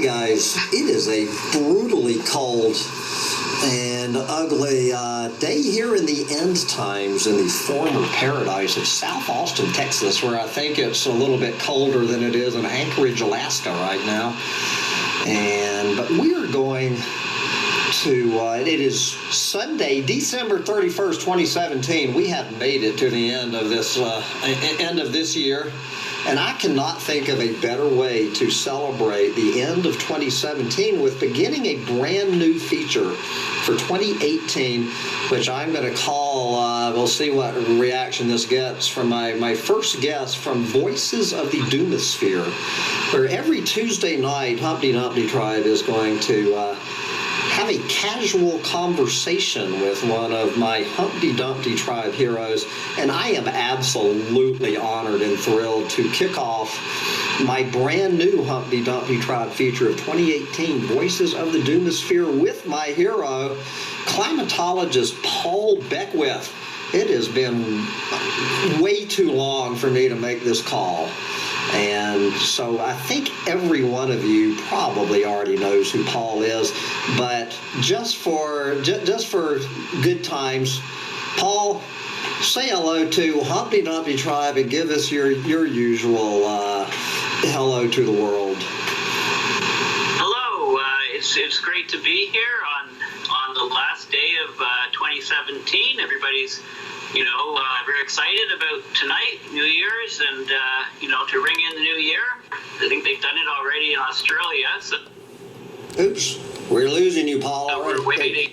guys, it is a brutally cold and ugly day here in the end times in the former paradise of South Austin, Texas, where I think it's a little bit colder than it is in Anchorage, Alaska right now. But we are going to, it is Sunday, December 31st, 2017. We have made it to the end of this year. And I cannot think of a better way to celebrate the end of 2017 with beginning a brand new feature for 2018, which I'm going to call, we'll see what reaction this gets from my first guest from Voices of the Doomosphere, where every Tuesday night, Humpty Dumpty Tribe is going to have a casual conversation with one of my Humpty Dumpty Tribe heroes, and I am absolutely honored and thrilled to kick off my brand new Humpty Dumpty Tribe feature of 2018, Voices of the Doomosphere, with my hero, climatologist Paul Beckwith. It has been way too long for me to make this call. And so I think every one of you probably already knows who Paul is, but just for good times, Paul, say hello to Humpty Dumpty Tribe and give us your usual hello to the world. Hello, it's great to be here on the last day of 2017. Everybody's very excited about tonight, New Year's, and, to ring in the new year. I think they've done it already in Australia. So. Oops, we're losing you, Paul. We're waiting.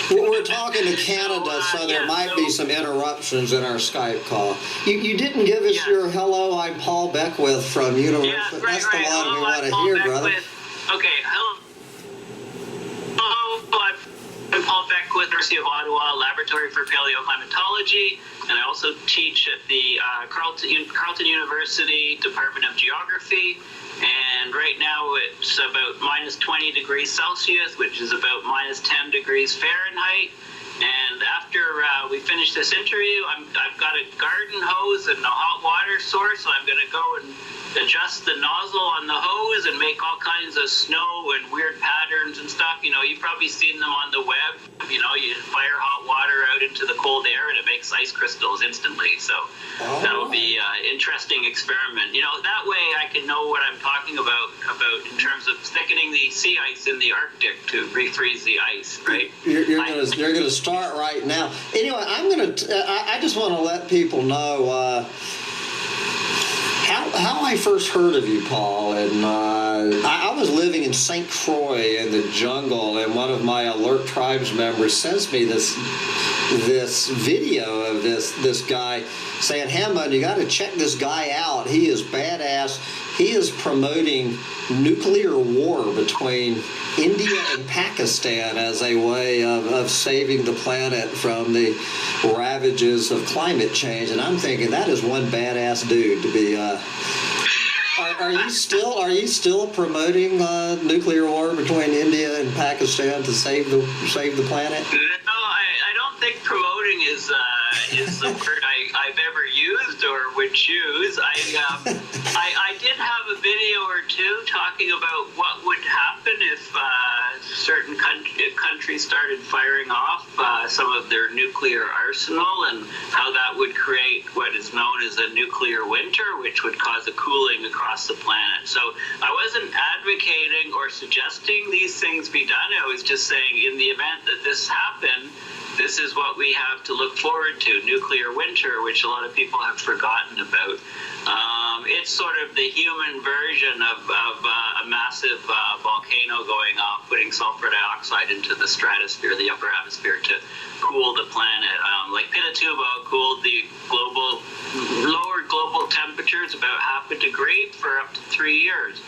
We're talking to Canada, so there might be some interruptions in our Skype call. You didn't give us your hello, I'm Paul Beckwith from University. Yeah, That's the one hello, we want to Paul hear, Beckwith. brother. Okay, hello. I'm Paul Beckwith, University of Ottawa, Laboratory for Paleoclimatology, and I also teach at the Carleton University Department of Geography. And right now it's about minus 20 degrees Celsius, which is about minus 10 degrees Fahrenheit. And after we finish this interview, I've got a garden hose and a hot water source, so I'm going to go and adjust the nozzle on the hose and make all kinds of snow and weird patterns and stuff. You've probably seen them on the web. You fire hot water out into the cold air and it makes ice crystals instantly. So that'll be an interesting experiment. That way I can know what I'm talking about in terms of thickening the sea ice in the Arctic to refreeze the ice, right? You're going to start right now. Anyway, I just want to let people know how I first heard of you, Paul. And I was living in St. Croix in the jungle, and one of my alert tribes members sends me this video of this guy saying, Hambone, you got to check this guy out. He is badass. He is promoting nuclear war between India and Pakistan as a way of saving the planet from the ravages of climate change. And I'm thinking that is one badass dude to be. Are you still promoting nuclear war between India and Pakistan to save the planet? No, I don't think promoting is the word I've ever used or would choose. I did have a video or two talking about what would happen if certain countries started firing off some of their nuclear arsenal, and how that would create what is known as a nuclear winter, which would cause a cooling across the planet. So I wasn't advocating or suggesting these things be done. I was just saying, in the event that this happened, this is what we have to look forward to, nuclear winter, which a lot of people have forgotten about. It's sort of the human version of a massive volcano going off, putting sulfur dioxide into the stratosphere, the upper atmosphere, to cool the planet. Like Pinatubo cooled the lowered global temperatures about half a degree for up to 3 years.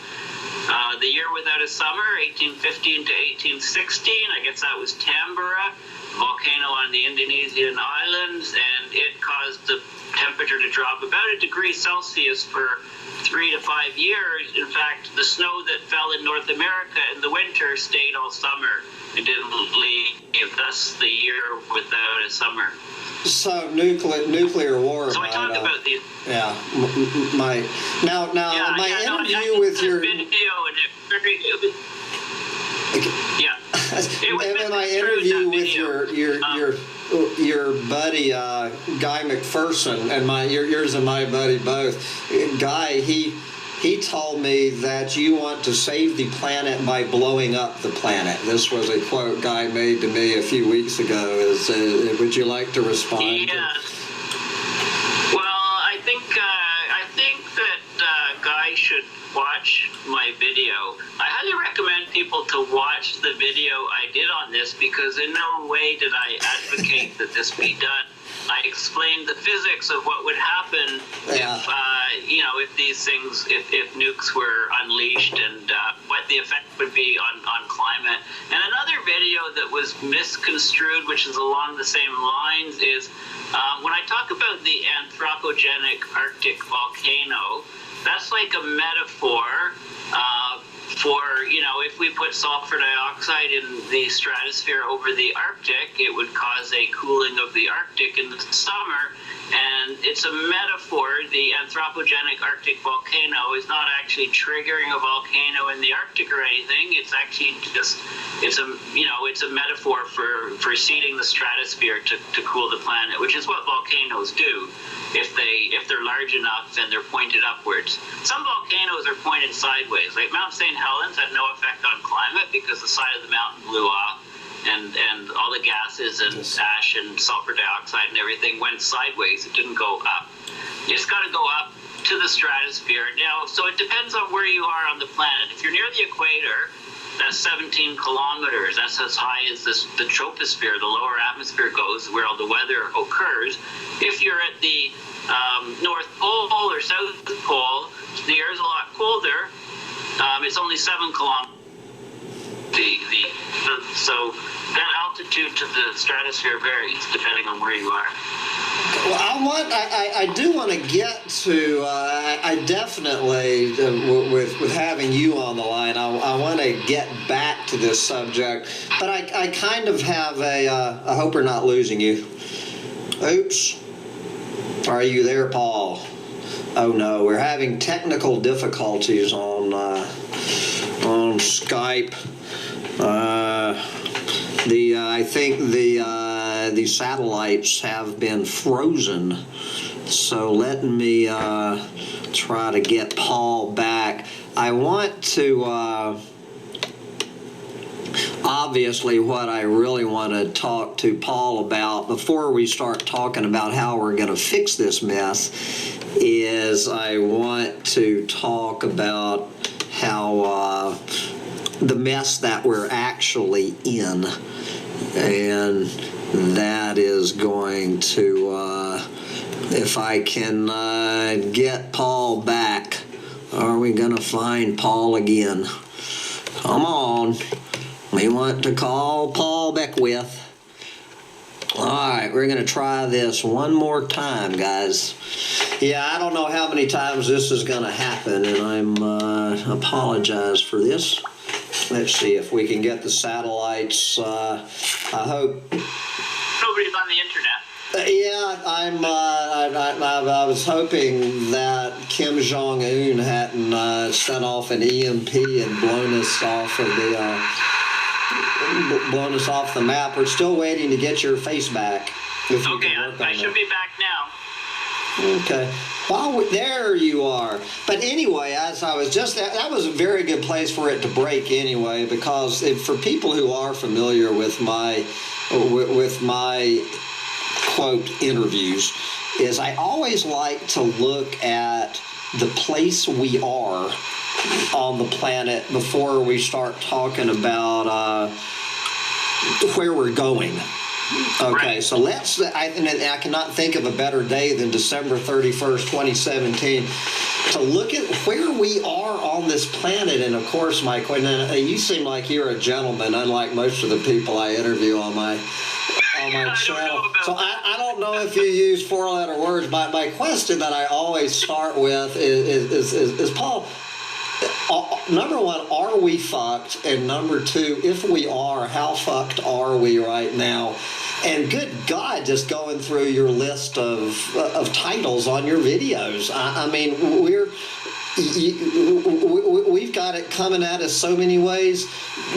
The year without a summer, 1815 to 1816, I guess that was Tambora, volcano on the Indonesian islands, and it caused the temperature to drop about a degree Celsius for 3 to 5 years. In fact, the snow that fell in North America in the winter stayed all summer. It didn't leave, thus the year without a summer. So nuclear war. So I talk about these. Yeah, my interview with your video and my interview with your buddy Guy McPherson and yours and my buddy both. Guy, he told me that you want to save the planet by blowing up the planet. This was a quote Guy made to me a few weeks ago. Would you like to respond? Yes. Well, I think that Guy should watch my video. I highly recommend people to watch the video I did on this, because in no way did I advocate that this be done. I explained the physics of what would happen if these things, if nukes were unleashed, and what the effect would be on climate. And another video that was misconstrued, which is along the same lines, is when I talk about the anthropogenic Arctic volcano, that's like a metaphor for, if we put sulfur dioxide in the stratosphere over the Arctic, it would cause a cooling of the Arctic in the summer. And it's a metaphor. The anthropogenic Arctic volcano is not actually triggering a volcano in the Arctic or anything. It's actually just, it's a metaphor for seeding the stratosphere to cool the planet, which is what volcanoes do if they're large enough and they're pointed upwards. Some volcanoes are pointed sideways. Like Mount St. Helens had no effect on climate because the side of the mountain blew off. And all the gases and ash and sulfur dioxide and everything went sideways. It didn't go up. It's got to go up to the stratosphere. Now, so it depends on where you are on the planet. If you're near the equator, that's 17 kilometers. That's as high as the troposphere, the lower atmosphere goes, where all the weather occurs. If you're at the North Pole or South Pole, the air is a lot colder. It's only 7 kilometers. So that altitude to the stratosphere varies depending on where you are. Well, I do want to get to. I definitely, with having you on the line, I want to get back to this subject, but I kind of have I hope we're not losing you. Oops. Are you there, Paul? Oh no, we're having technical difficulties on Skype. I think the satellites have been frozen. So let me try to get Paul back. I want to obviously what I really want to talk to Paul about before we start talking about how we're going to fix this mess is I want to talk about how the mess that we're actually in, and that is going to if I can get Paul back. Are we going to find Paul again? Come on. We want to call Paul Beckwith. All right, we're going to try this one more time, guys. Yeah, I don't know how many times this is going to happen, and I apologize for this. Let's see if we can get the satellites. I hope. Nobody's on the internet. Yeah, I was hoping that Kim Jong-un hadn't set off an EMP and blown us off the map. We're still waiting to get your face back. Okay, I should be back now. Okay. There you are. But anyway, as I was that was a very good place for it to break anyway, because for people who are familiar with my quote interviews, is I always like to look at the place we are on the planet before we start talking about where we're going. Okay, so I cannot think of a better day than December 31st, 2017, to look at where we are on this planet. And of course, Mike, you seem like you're a gentleman, unlike most of the people I interview on my channel. So I don't don't know if you use four-letter words. My question that I always start with is Paul, number one, are we fucked? And number two, if we are, how fucked are we right now? And good God, just going through your list of titles on your videos. I mean, we've got it coming at us so many ways.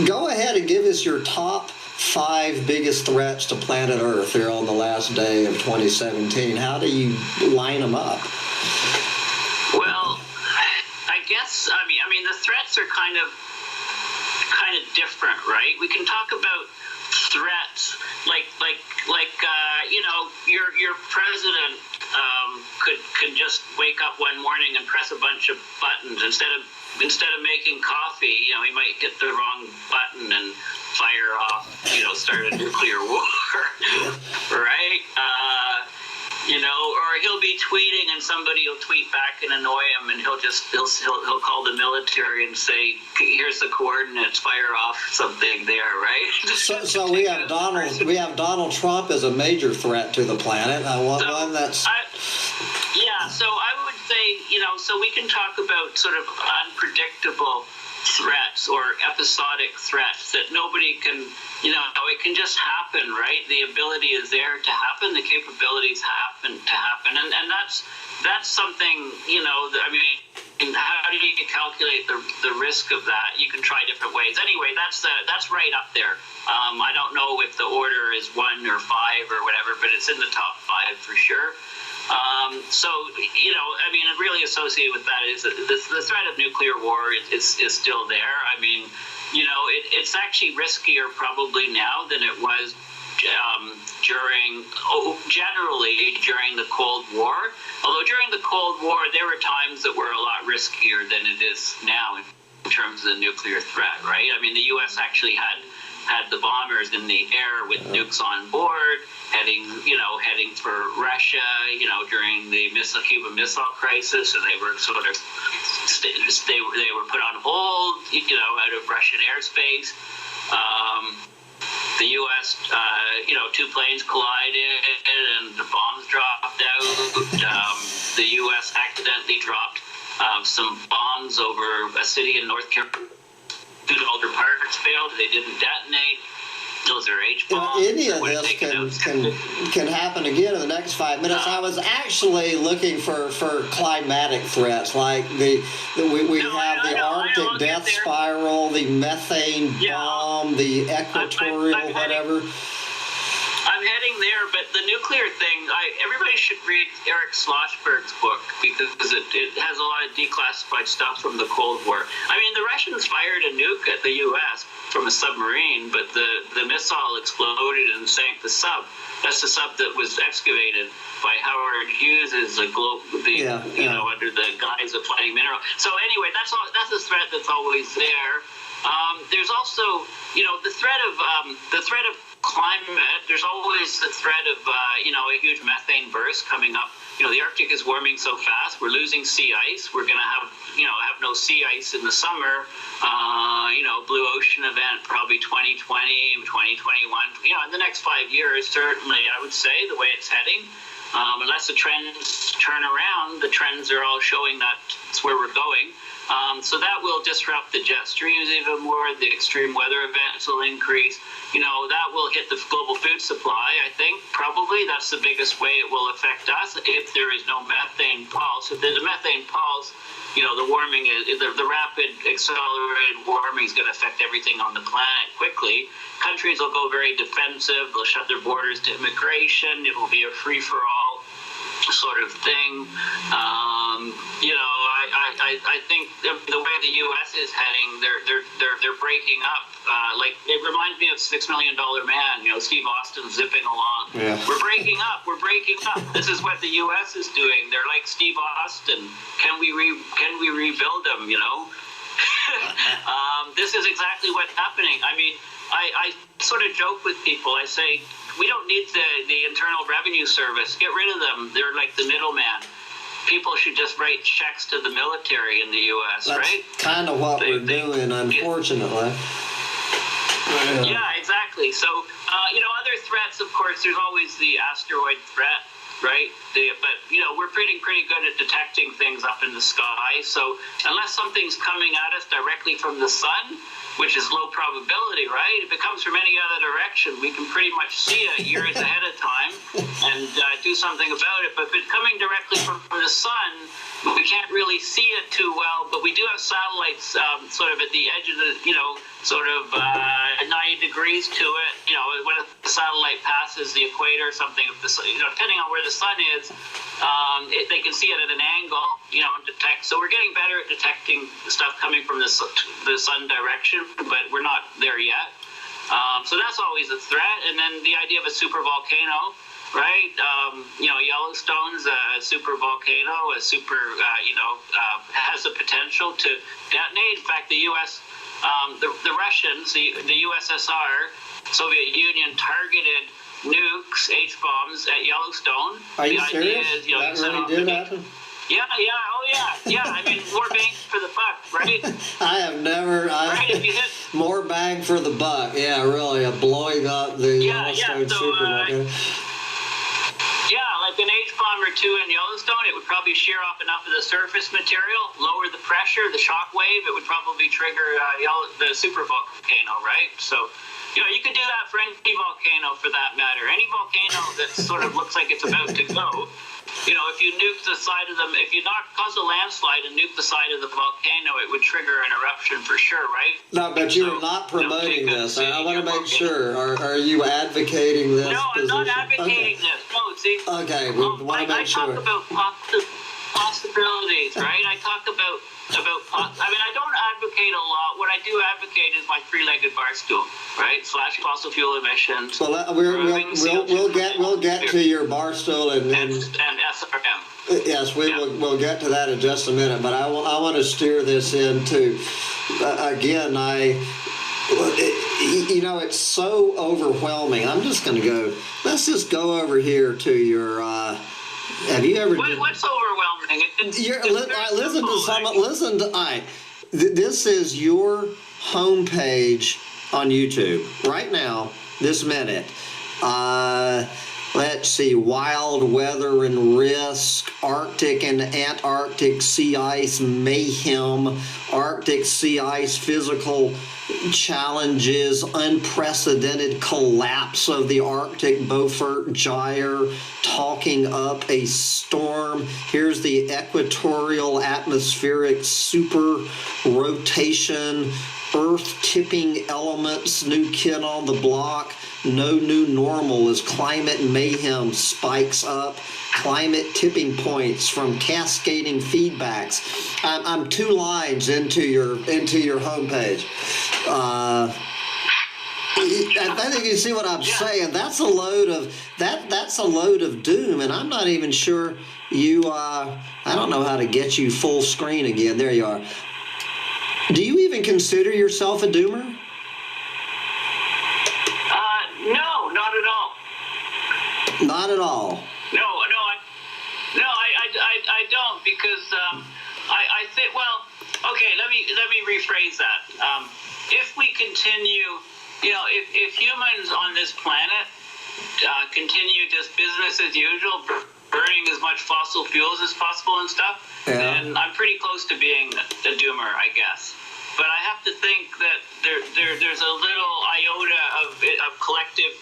Go ahead and give us your top 5 biggest threats to planet Earth here on the last day of 2017. How do you line them up? Well, I guess I mean the threats are kind of different, right? We can talk about threats like your president could just wake up one morning and press a bunch of buttons instead of making coffee. He might hit the wrong button and fire off, start a nuclear war, right? Or he'll be tweeting and somebody will tweet back and annoy him, and he'll call the military and say, "Here's the coordinates, fire off something there," right? So we have Donald Trump as a major threat to the planet. So I would say, so we can talk about sort of unpredictable threats or episodic threats that nobody can, it can just happen, right? The ability is there to happen, the capabilities happen to happen, and that's something, how do you calculate the risk of that? You can try different ways. Anyway, that's right up there. I don't know if the order is 1 or 5 or whatever, but it's in the top 5 for sure. Really associated with that is the threat of nuclear war is still there. It's actually riskier probably now than it was generally during the Cold War. Although during the Cold War, there were times that were a lot riskier than it is now in terms of the nuclear threat, right? The U.S. actually had the bombers in the air with nukes on board, heading for Russia, during the Cuban Missile Crisis, and they were sort of they were put on hold, out of Russian airspace. The U.S., 2 planes collided and the bombs dropped out. The U.S. accidentally dropped some bombs over a city in North Carolina. 2 older parts failed. They didn't detonate. Those are H-bombs. Any of this can happen again in the next 5 minutes. I was actually looking for climatic threats, like we have the Arctic death spiral, the methane bomb, the equatorial whatever. I'm heading there, but the nuclear thing, everybody should read Eric Schlossberg's book because it has a lot of declassified stuff from the Cold War. The Russians fired a nuke at the U.S. from a submarine, but the missile exploded and sank the sub. That's the sub that was excavated by Howard Hughes under the guise of fighting mineral. So anyway, that's a threat that's always there. There's also, the threat of climate. There's always the threat of a huge methane burst coming up. The Arctic is warming so fast. We're losing sea ice. We're going to have no sea ice in the summer. Blue ocean event probably 2020, 2021. In the next 5 years, certainly, I would say the way it's heading. Unless the trends turn around, the trends are all showing that's where we're going. So that will disrupt the jet streams even more. The extreme weather events will increase. That will hit the global food supply, I think. Probably that's the biggest way it will affect us if there is no methane pulse. If there's a methane pulse, the warming the rapid accelerated warming is going to affect everything on the planet quickly. Countries will go very defensive. They'll shut their borders to immigration. It will be a free-for-all sort of thing. I think the way the U.S. is heading, they're breaking up. It reminds me of $6 Million Man. Steve Austin zipping along. Yeah. We're breaking up. This is what the U.S. is doing. They're like Steve Austin. Can we rebuild them? This is exactly what's happening. I sort of joke with people. I say, we don't need the Internal Revenue Service. Get rid of them. They're like the middleman. People should just write checks to the military in the U.S., That's right? kind of what we're doing, unfortunately. Yeah, exactly. So, other threats, U.S., of course, there's always the asteroid threat, right? But we're pretty good at detecting things up in the sky. So unless something's coming at us directly from the sun, which is low probability, right? If it comes from any other direction, we can pretty much see it years ahead of time and do something about it. But if it's coming directly from the sun, we can't really see it too well. But we do have satellites sort of at the edge of the, 90 degrees to it. When a satellite passes the equator or something, depending on where the sun is, they can see it at an angle, and detect. So we're getting better at detecting the stuff coming from the sun direction, but we're not there yet. So that's always a threat. And then the idea of a super volcano, right? Yellowstone's a super volcano, has the potential to detonate. In fact, the U.S., the Russians, the USSR, Soviet Union targeted nukes, H-bombs at Yellowstone. Are you serious? That really did happen? Yeah, I mean, more bang for the buck, right? I have never, if you hit, more bang for the buck, yeah, really, blowing up the Yellowstone super volcano. Yeah, like an H-bomb or two in Yellowstone, it would probably shear off enough of the surface material, lower the pressure, the shock wave, it would probably trigger the super volcano, right? So, you could do that for any volcano for that matter. Any volcano that sort of looks like it's about to go, if you nuke the side of them, if you cause a landslide and nuke the side of the volcano, it would trigger an eruption for sure, right? No, but you're not promoting this. I want to make sure. Are you advocating this? No, I'm not advocating this. No, see. Okay, we want to make sure. I talk about possibilities, right? I talk about. I don't advocate a lot. What I do advocate is my three-legged bar stool, right? / fossil fuel emissions. Well, we'll get to your bar stool and SRM. Yes, we'll get to that in just a minute. But I want to steer this into again. It's so overwhelming. I'm just going to go. Let's just go over here to your. Have you ever? What's overwhelming? Listen to. All right, this is your homepage on YouTube right now. This minute. Let's see. Wild weather and risk. Arctic and Antarctic sea ice mayhem. Arctic sea ice physical challenges, unprecedented collapse of the Arctic Beaufort Gyre, talking up a storm. Here's the equatorial atmospheric super rotation, Earth tipping elements, new kid on the block. No new normal as climate mayhem spikes up. Climate tipping points from cascading feedbacks. I'm 2 lines into your homepage. I think you see what I'm saying. That's a load of doom, and I'm not even sure you. I don't know how to get you full screen again. There you are. Do you even consider yourself a doomer? No, not at all. Not at all. No, I don't, because I think. Well, okay. Let me rephrase that. If we continue, if humans on this planet continue just business as usual, burning as much fossil fuels as possible and stuff, then I'm pretty close to being a doomer, I guess. But I have to think that there's a little iota of collective,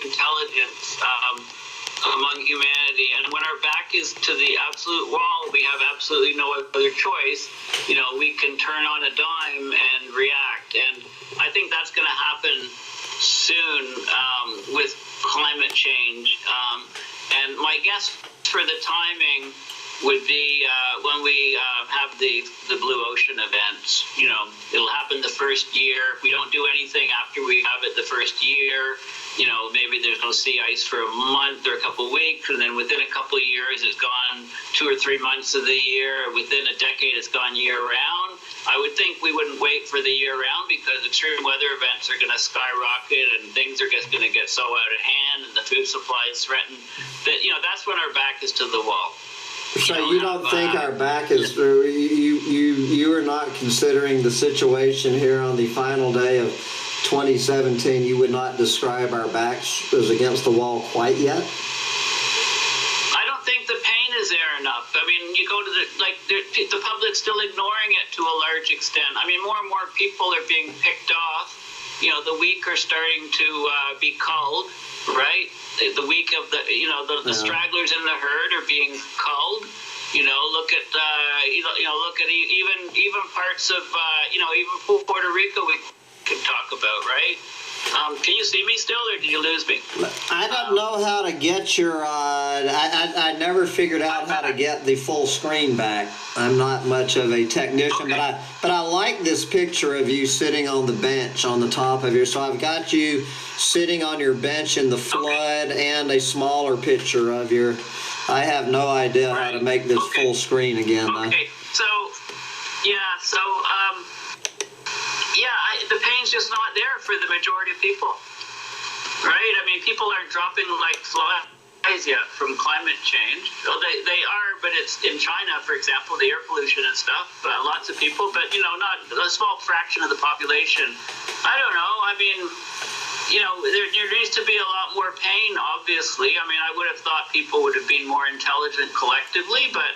intelligence among humanity. And when our back is to the absolute wall, we have absolutely no other choice. We can turn on a dime and react. And I think that's going to happen soon with climate change. And my guess for the timing would be when we have the blue ocean events. It'll happen the first year. If we don't do anything after we have it the first year, maybe there's no sea ice for a month or a couple of weeks, and then within a couple of years it's gone 2 or 3 months of the year. Within a decade it's gone year round. I would think we wouldn't wait for the year round, because extreme weather events are going to skyrocket and things are just going to get so out of hand and the food supply is threatened that that's when our back is to the wall. So you don't think our back is through? You are not considering the situation here on the final day of 2017, you would not describe our backs as against the wall quite yet? I don't think the pain is there enough. I mean, you go to the public's still ignoring it to a large extent. I mean, more and more people are being picked off. You know, the weak are starting to be culled, right? The weak of the stragglers in the herd are being culled. You know, look at look at even parts of even Puerto Rico we could talk about, right? Can you see me still, or did you lose me? I don't know how to get your. I never figured out how to get the full screen back. I'm not much of a technician, okay. but I like this picture of you sitting on the bench on the top of your. So I've got you sitting on your bench in the flood, and a smaller picture of your. I have no idea how to make this full screen again. Okay, the pain's just not there for the majority of people, right? I mean, people aren't dropping like flies yet from climate change. Well, they are, but it's in China, for example, the air pollution and stuff. Lots of people, but not a small fraction of the population. I don't know. I mean, there needs to be a lot more pain. Obviously, I mean, I would have thought people would have been more intelligent collectively, but.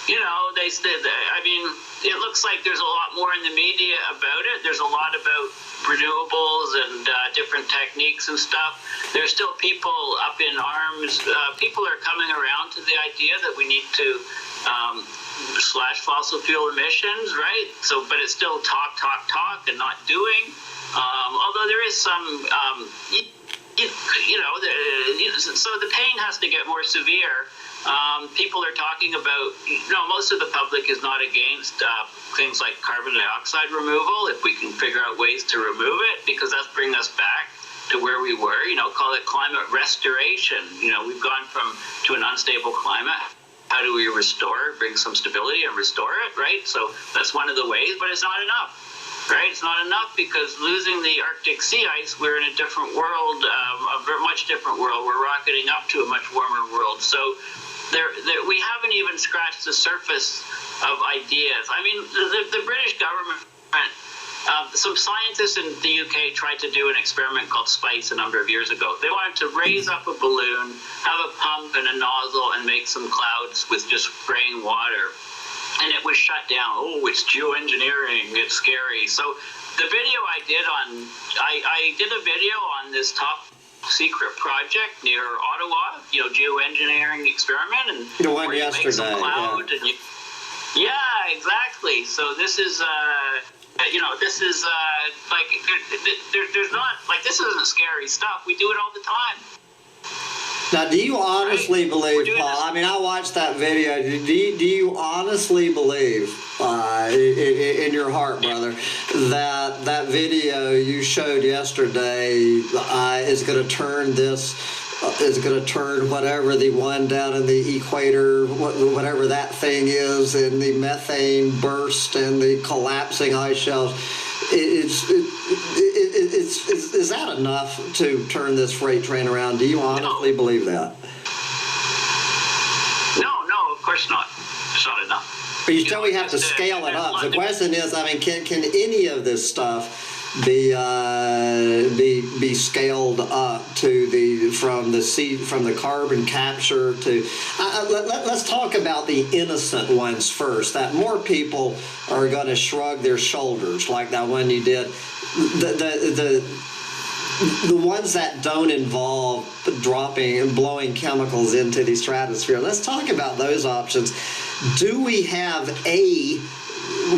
I mean, it looks like there's a lot more in the media about it. There's a lot about renewables and different techniques and stuff. There's still people up in arms. People are coming around to the idea that we need to slash fossil fuel emissions, right? So, but it's still talk, and not doing. Although there is some, so the pain has to get more severe. People are talking about, most of the public is not against things like carbon dioxide removal, if we can figure out ways to remove it, because that's bringing us back to where we were, call it climate restoration. We've gone to an unstable climate. How do we bring some stability and restore it, right? So that's one of the ways, but it's not enough. Right, it's not enough because losing the Arctic sea ice, we're in a different world, a much different world. We're rocketing up to a much warmer world. So we haven't even scratched the surface of ideas. I mean, the British government, some scientists in the UK tried to do an experiment called SPICE a number of years ago. They wanted to raise up a balloon, have a pump and a nozzle, and make some clouds with just spraying water. And it was shut down. Oh, it's geoengineering. It's scary. So the video I did a video on this top secret project near Ottawa, geoengineering experiment, and the one where you yesterday, make some cloud and exactly. So this is there's not like this isn't scary stuff. We do it all the time. Now, do you honestly believe, Paul? I mean, I watched that video. Do you honestly believe, in your heart, brother, that video you showed yesterday is going to turn whatever the one down in the equator, whatever that thing is, and the methane burst and the collapsing ice shelves? Is that enough to turn this freight train around? Do you honestly believe that? No, of course not. It's not enough. But you still have to scale it up. The question is, I mean, can any of this stuff be scaled up to from the carbon capture to let's talk about the innocent ones first, that more people are going to shrug their shoulders, like that one you did, the ones that don't involve dropping and blowing chemicals into the stratosphere. Let's talk about those options. Do we have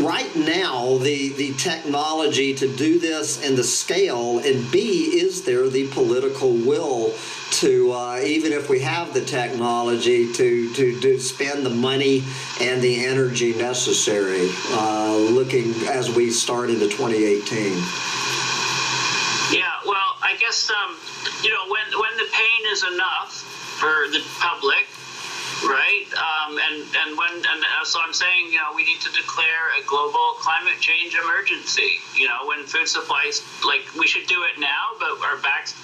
right now the technology to do this and the scale, and B, is there the political will to even if we have the technology to spend the money and the energy necessary looking as we start into 2018? Yeah, well, I guess when the pain is enough for the public, right? So I'm saying, we need to declare a global climate change emergency. When food supplies, we should do it now, but our backs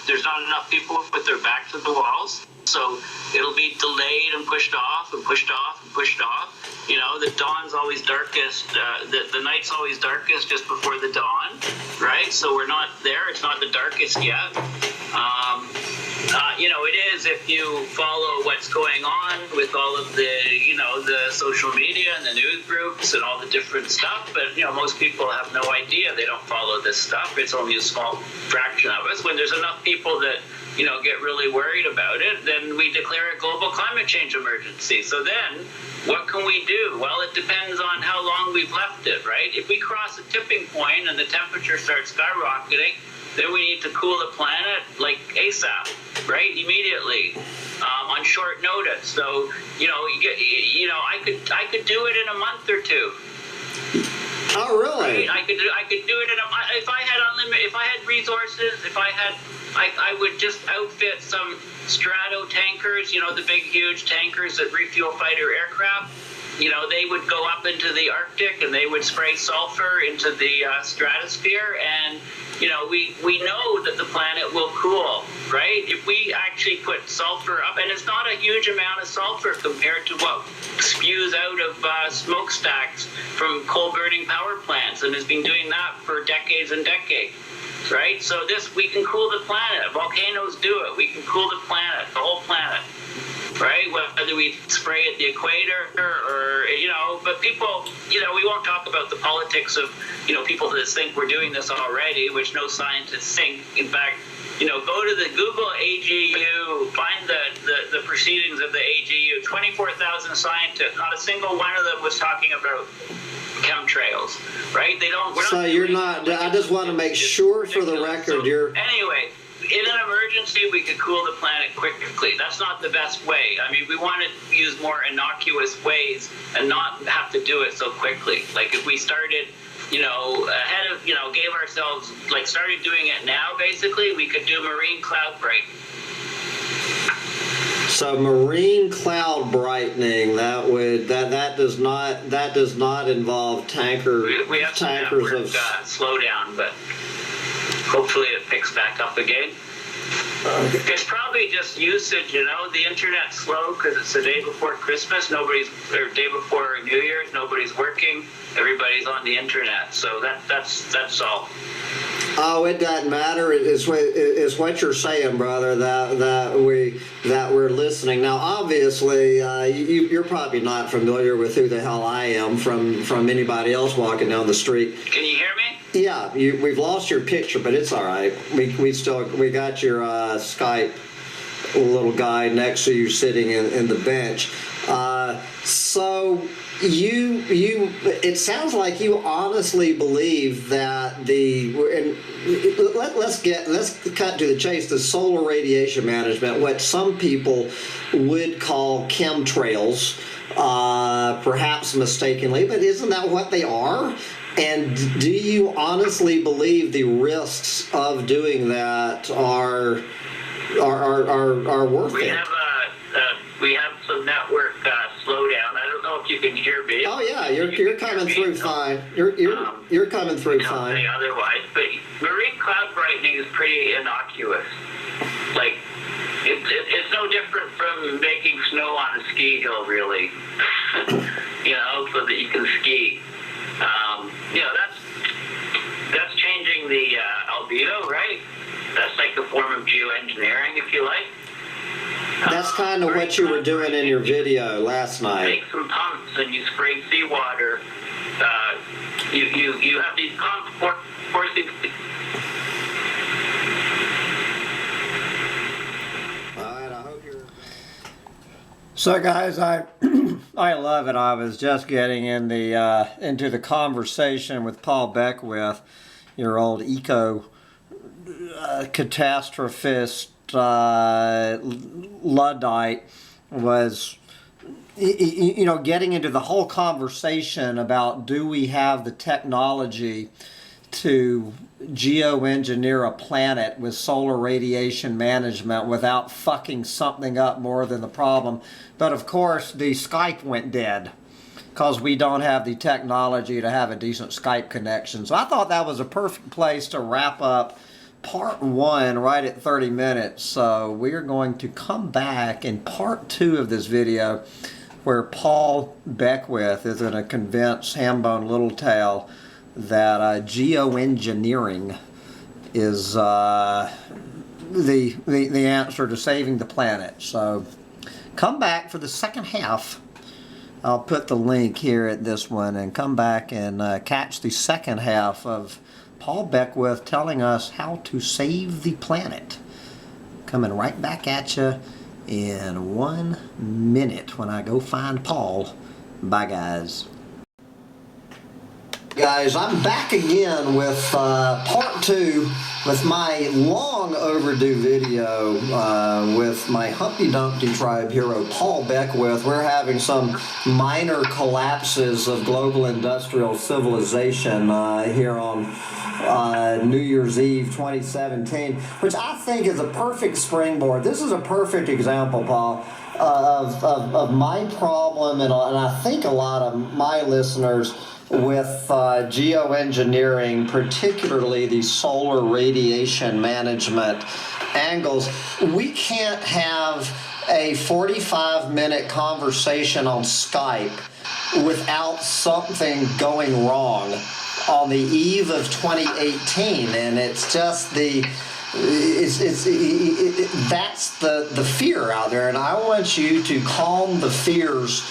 there's not enough people with their back to the walls. So it'll be delayed and pushed off and pushed off and pushed off. The dawn's always darkest, the night's always darkest just before the dawn, right? So we're not there, it's not the darkest yet. It is if you follow what's going on with all of the, the social media and the news groups and all the different stuff. But, most people have no idea. They don't follow this stuff. It's only a small fraction of us. When there's enough people that, get really worried about it, then we declare a global climate change emergency. So then what can we do? Well, it depends on how long we've left it, right? If we cross a tipping point and the temperature starts skyrocketing, then we need to cool the planet like ASAP, right? Immediately, on short notice. So, I could do it in a month or two. Oh, really? Right? I could do it in a month if I had unlimited, if I had resources, I would just outfit some strato tankers, the big, huge tankers that refuel fighter aircraft. They would go up into the Arctic and they would spray sulfur into the stratosphere, and we know that the planet will cool, right? If we actually put sulfur up, and it's not a huge amount of sulfur compared to what spews out of smokestacks from coal-burning power plants, and has been doing that for decades and decades, right? So we can cool the planet. Volcanoes do it. We can cool the planet, the whole planet. Right, whether we spray at the equator or but people, we won't talk about the politics of, people that think we're doing this already, which no scientists think. In fact, go to the Google AGU, find the proceedings of the AGU, 24,000 scientists, not a single one of them was talking about chemtrails, right? They don't. So you're not, I just want to make sure for the record, Anyway, in an emergency, we could cool the planet quickly. That's not the best way. I mean, we want to use more innocuous ways and not have to do it so quickly. Like if we started, ahead of, gave ourselves, started doing it now, basically, we could do marine cloud brightening. So marine cloud brightening, that does not involve tankers. We have tankers of slowdown, but hopefully it picks back up again. It's probably just usage, the internet's slow because it's the day before Christmas, or day before New Year's, nobody's working, everybody's on the internet, so that's all. Oh, it doesn't matter. It's what you're saying, brother. That we're listening. Now, obviously, you're probably not familiar with who the hell I am from anybody else walking down the street. Can you hear me? Yeah, we've lost your picture, but it's all right. We got your Skype little guy next to you sitting in the bench. So it sounds like you honestly believe that let's cut to the chase. The solar radiation management, what some people would call chemtrails, perhaps mistakenly, but isn't that what they are? And do you honestly believe the risks of doing that are worth it? We have some network slowdown. I don't know if you can hear me. Oh yeah, you're coming through fine. You're coming through fine. Otherwise, but marine cloud brightening is pretty innocuous. Like it's no different from making snow on a ski hill, really. So that you can ski. That's changing the albedo, right? That's like a form of geoengineering, if you like. That's kind of what you were doing in your video last night. Take some pumps and you spray seawater. You have these pumps forcing. So guys, I love it. I was just getting in into the conversation with Paul Beckwith, your old eco catastrophist Luddite, was getting into the whole conversation about, do we have the technology to geoengineer a planet with solar radiation management without fucking something up more than the problem. But of course the Skype went dead because we don't have the technology to have a decent Skype connection. So I thought that was a perfect place to wrap up part 1 right at 30 minutes. So we are going to come back in part 2 of this video where Paul Beckwith is going to convince Hambone Littletail that geoengineering is the answer to saving the planet. So come back for the second half. I'll put the link here at this one, and come back and catch the second half of Paul Beckwith telling us how to save the planet. Coming right back at you in 1 minute when I go find Paul. Bye, guys. Guys, I'm back again with part 2 with my long overdue video with my Humpty Dumpty tribe hero Paul Beckwith. We're having some minor collapses of global industrial civilization here on New Year's Eve 2017, which I think is a perfect springboard. This is a perfect example, Paul, of my problem, and I think a lot of my listeners with geoengineering, particularly the solar radiation management angles. We can't have a 45-minute conversation on Skype without something going wrong on the eve of 2018, and it's just that's the fear out there, and I want you to calm the fears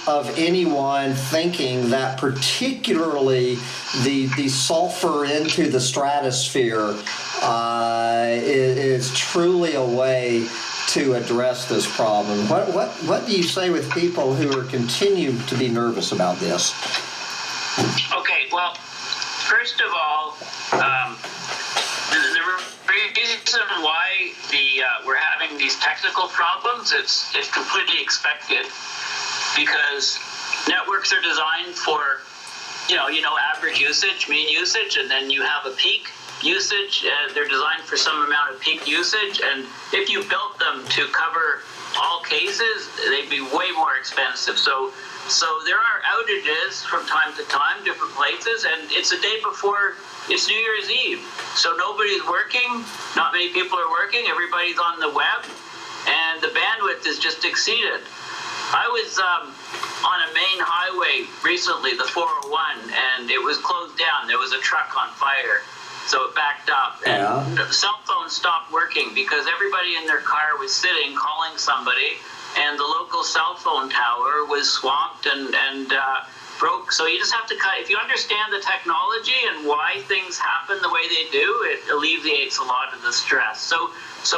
of anyone thinking that particularly the sulfur into the stratosphere is truly a way to address this problem. What do you say with people who are continue to be nervous about this? Okay, well, first of all, the reason why we're having these technical problems, it's completely expected, because networks are designed for, average usage, mean usage, and then you have a peak usage. They're designed for some amount of peak usage, and if you built them to cover all cases, they'd be way more expensive. So there are outages from time to time, different places, and it's a day before it's New Year's Eve. So nobody's working, not many people are working, everybody's on the web, and the bandwidth is just exceeded. I was on a main highway recently, the 401, and it was closed down. There was a truck on fire, so it backed up. And the cell phone stopped working because everybody in their car was sitting, calling somebody, and the local cell phone tower was swamped and broke. So you just have to if you understand the technology and why things happen the way they do, it alleviates a lot of the stress. So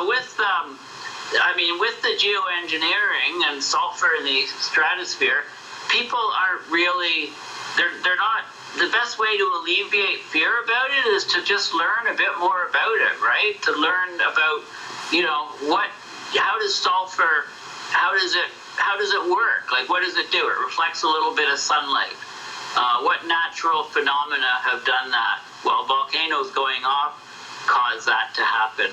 with the geoengineering and sulfur in the stratosphere, people aren't really, they're not, the best way to alleviate fear about it is to just learn a bit more about it, right? To learn about, how does sulfur, how does it work? Like, what does it do? It reflects a little bit of sunlight. What natural phenomena have done that? Well, volcanoes going off cause that to happen.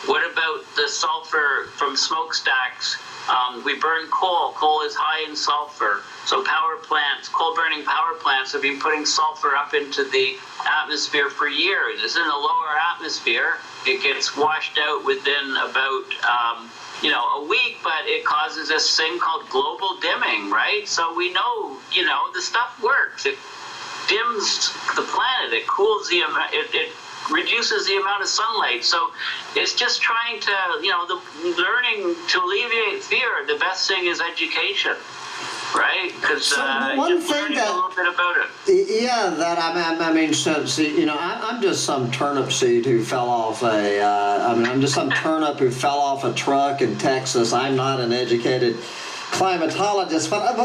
What about the sulfur from smokestacks? We burn coal. Coal is high in sulfur. So coal-burning power plants have been putting sulfur up into the atmosphere for years. It's in the lower atmosphere. It gets washed out within about, a week, but it causes this thing called global dimming, right? So we know, the stuff works. It dims the planet. It cools the amount. It reduces the amount of sunlight. So it's just trying to, the learning to alleviate fear. The best thing is education, right? Because so just learning a little bit about it. Yeah, since I'm just some turnip seed who fell off I'm just some turnip who fell off a truck in Texas. I'm not an educated climatologist, but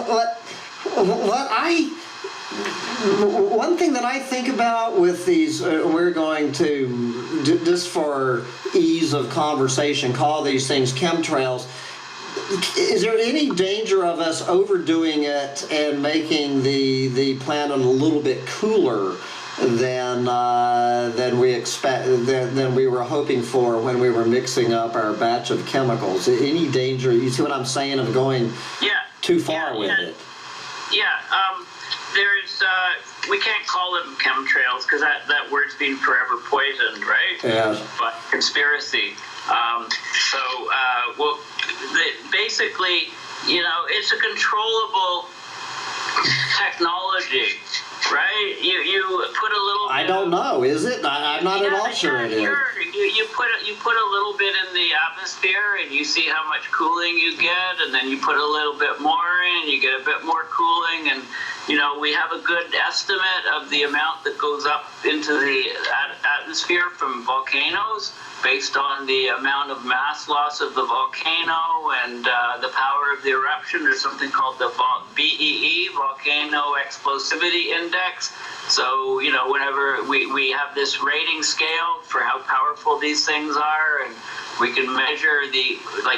one thing that I think about with these, we're going to, just for ease of conversation, call these things chemtrails. Is there any danger of us overdoing it and making the planet a little bit cooler than we expect, than we were hoping for when we were mixing up our batch of chemicals? Any danger? You see what I'm saying, of going too far with it? There's we can't call them chemtrails because that word's been forever poisoned, right? Yes. But conspiracy. Basically, it's a controllable technology, right? You put a little. I don't know. Is it? I'm not at all sure it is. You put a little bit in the atmosphere, and you see how much cooling you get, and then you put a little bit more in, you get a bit more cooling, and we have a good estimate of the amount that goes up into the atmosphere from volcanoes based on the amount of mass loss of the volcano and the power of the eruption. There's something called the BEE, Volcano Explosivity Index. So, whenever we have this rating scale for how powerful these things are, and we can measure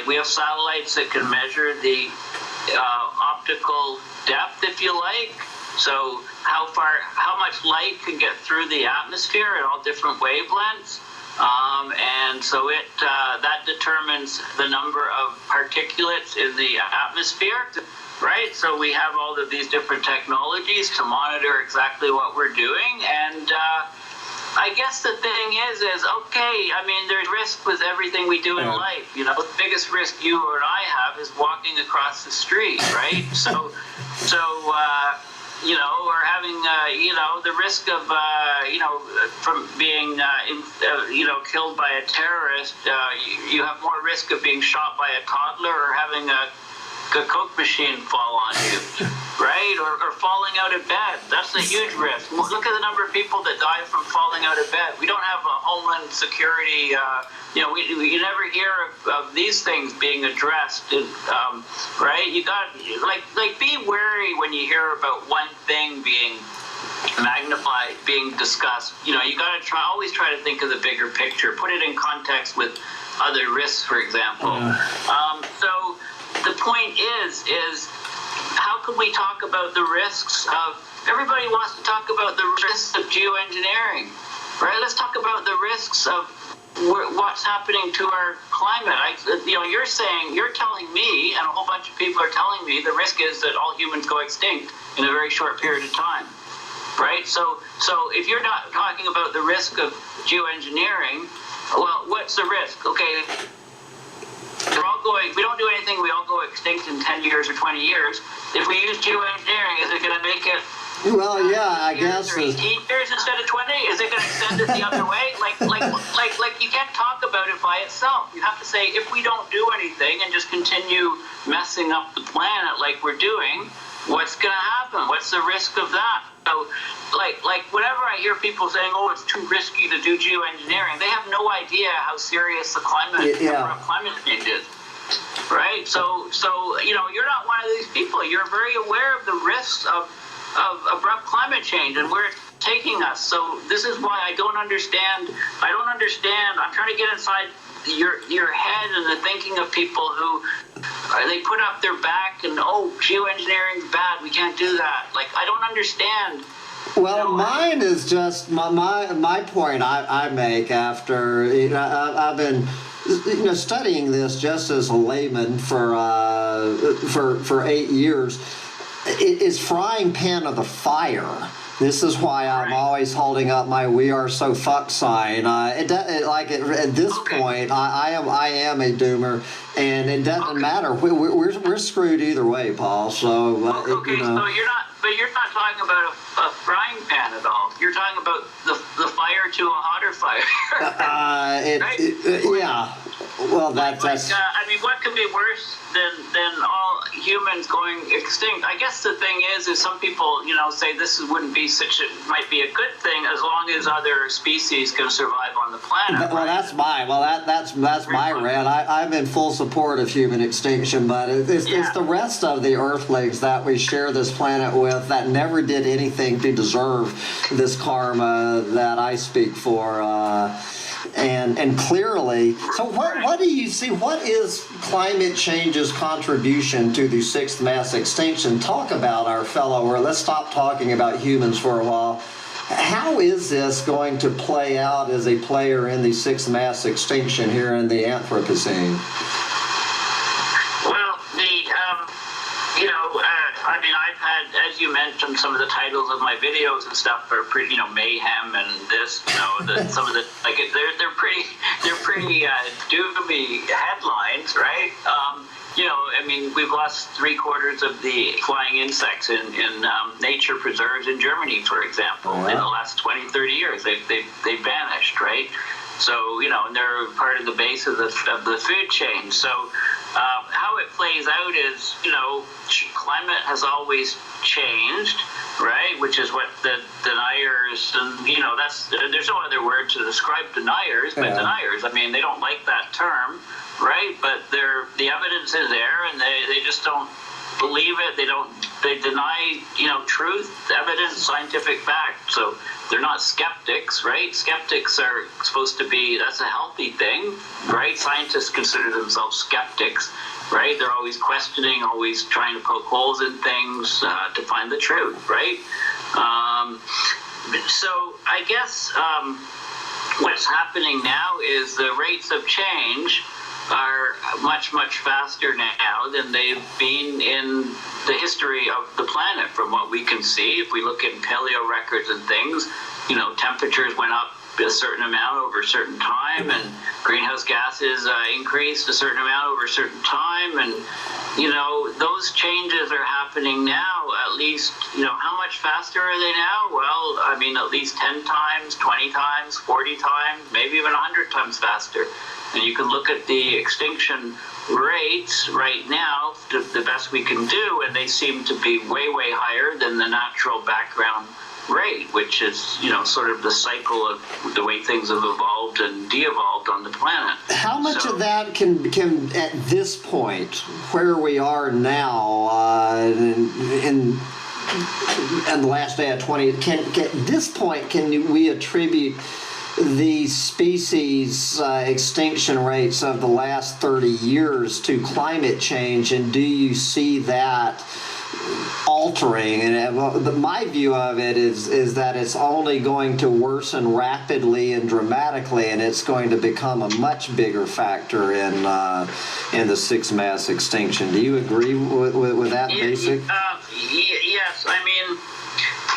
we have satellites that can measure the optical depth, if you like. So how much light can get through the atmosphere at all different wavelengths. And so that determines the number of particulates in the atmosphere, right? So we have all of these different technologies to monitor exactly what we're doing. And I guess the thing is okay, there's risk with everything we do in life. The biggest risk you or I have is walking across the street, right? Or having, the risk of, from being, killed by a terrorist. You have more risk of being shot by a toddler or having a Coke machine fall on you, right? Or falling out of bed. That's a huge risk. Look at the number of people that die from falling out of bed. We don't have a homeland security, you never hear of these things being addressed, right? You got, be wary when you hear about one thing being magnified, being discussed. You got to always try to think of the bigger picture, put it in context with other risks, for example. So the point is how can we talk about the risks of, everybody wants to talk about the risks of geoengineering, right? Let's talk about the risks of what's happening to our climate. You're telling me, and a whole bunch of people are telling me, the risk is that all humans go extinct in a very short period of time, right? So if you're not talking about the risk of geoengineering, well, what's the risk? Okay, we don't do anything, we all go extinct in 10 years or 20 years. If we use geoengineering, is it going to make it Well, yeah, I guess. 18 years instead of 20? Is it going to extend it the other way? Like you can't talk about it by itself. You have to say, if we don't do anything and just continue messing up the planet like we're doing, what's going to happen? What's the risk of that? So, whenever I hear people saying, "Oh, it's too risky to do geoengineering," they have no idea how serious the climate change is. Right? So you're not one of these people. You're very aware of the risks of abrupt climate change and where it's taking us. So this is why I don't understand. I'm trying to get inside your head and the thinking of people who they put up their back and, oh, geoengineering's bad, we can't do that. I don't understand. Well, mine is just my point I make after I've been studying this just as a layman for 8 years. It is frying pan of the fire. This is why I'm always holding up my "We are so fucked" sign. At this point, I am a doomer, and it doesn't matter. We're screwed either way, Paul. So so you're not talking about a frying pan at all. You're talking about the fire to a hotter fire. Yeah. Well, that's. What could be worse than all humans going extinct? I guess the thing is some people, say this might be a good thing as long as other species can survive on the planet. That's my rant. I'm in full support of human extinction, but it's the rest of the Earthlings that we share this planet with that never did anything to deserve this karma that I speak for. And clearly, so what do you see? What is climate change's contribution to the sixth mass extinction? Talk about our fellow, or let's stop talking about humans for a while. How is this going to play out as a player in the sixth mass extinction here in the Anthropocene? Well, I've had, as you mentioned, some of the titles of my videos and stuff are pretty, mayhem and this, some of the they're pretty doomy headlines, right? We've lost 3/4 of the flying insects in nature preserves in Germany, for example. In the last 20, 30 years, they've vanished, right? So, and they're part of the base of the food chain. So how it plays out is, climate has always changed, right? Which is what the deniers, and, there's no other word to describe deniers, but deniers, they don't like that term, right? But the evidence is there, and they just don't believe it. They deny, truth, evidence, scientific fact. So they're not skeptics, right? Skeptics are supposed to be, that's a healthy thing, right? Scientists consider themselves skeptics, right? They're always questioning, always trying to poke holes in things to find the truth, right? So I guess what's happening now is the rates of change are much, much faster now than they've been in the history of the planet from what we can see. If we look in paleo records and things, temperatures went up a certain amount over a certain time, and greenhouse gases increased a certain amount over a certain time, and those changes are happening now. At least, how much faster are they now? Well, at least 10 times, 20 times, 40 times, maybe even 100 times faster. And you can look at the extinction rates right now, the best we can do, and they seem to be way, way higher than the natural background rate, which is, sort of the cycle of the way things have evolved and de-evolved on the planet. How much of that can at this point, where we are now, in the last day of 20, at this point, can we attribute the species extinction rates of the last 30 years to climate change, and do you see that altering? And my view of it is that it's only going to worsen rapidly and dramatically, and it's going to become a much bigger factor in the sixth mass extinction. Do you agree with that basic?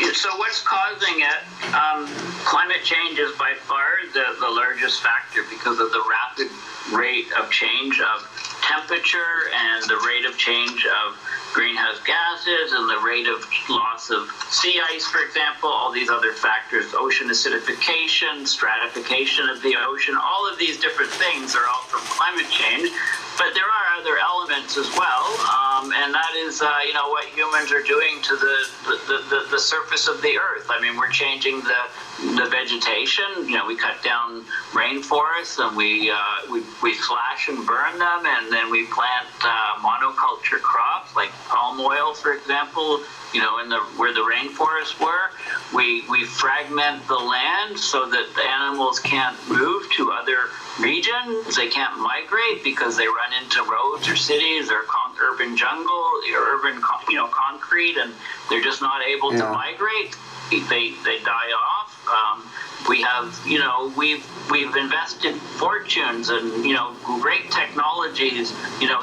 Yes, so what's causing it? Climate change is by far the largest factor because of the rapid rate of change of temperature and the rate of change of greenhouse gases and the rate of loss of sea ice, for example, all these other factors, ocean acidification, stratification of the ocean, all of these different things are all from climate change. But there are other elements as well, and that is, what humans are doing to the surface of the earth. We're changing the vegetation. We cut down rainforests, and we slash and burn them, and then we plant monoculture crops like palm oil, for example. Where the rainforests were, we fragment the land so that the animals can't move to other regions. They can't migrate because they run into roads or cities or urban jungle or urban concrete, and they're just not able to migrate. They die off. We have, we've invested fortunes and, great technologies,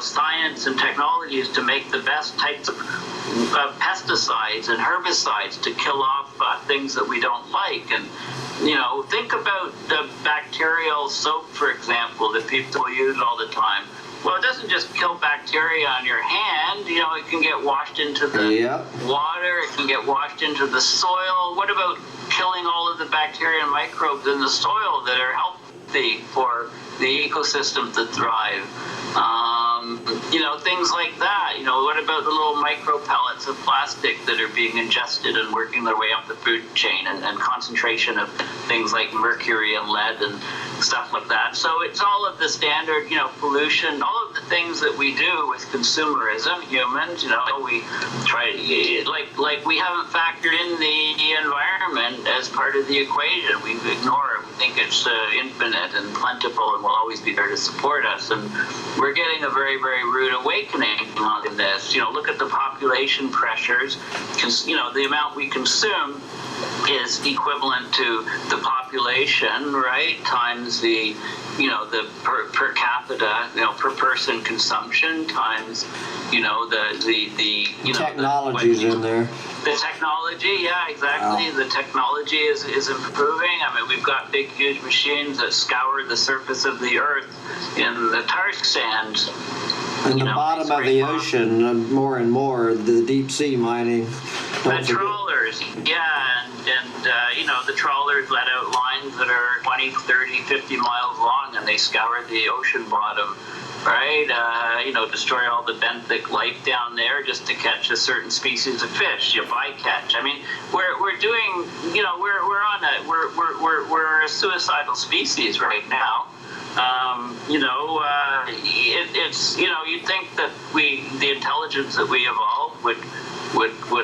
science and technologies to make the best types of pesticides and herbicides to kill off things that we don't like. And, think about the bacterial soap, for example, that people use all the time. Well, it doesn't just kill bacteria on your hand. It can get washed into the water. It can get washed into the soil. What about killing all of the bacteria and microbes in the soil that are healthy for the ecosystem to thrive? Things like that. What about the little micro pellets of plastic that are being ingested and working their way up the food chain, and concentration of things like mercury and lead and stuff like that. So it's all of the standard, pollution, all of the things that we do with consumerism, humans, we try, like we haven't factored in the environment as part of the equation. We ignore it. We think it's infinite and plentiful and will always be there to support us. And we're getting a very, very rude awakening on this. Look at the population pressures. The amount we consume is equivalent to the population, right, times the the per capita, per person consumption times, the technology's in there. The technology, yeah, exactly. Wow. The technology is improving. I mean, we've got big, huge machines that scour the surface of the earth in the tar sands. In the bottom of the ocean, more and more, the deep sea mining. The trawlers, yeah, and the trawlers let out lines that are 20, 30, 50 miles long, and they scour the ocean bottom, right? Destroy all the benthic life down there just to catch a certain species of fish, bycatch. I mean, we're doing, we're a suicidal species right now. You'd think that the intelligence that we evolved would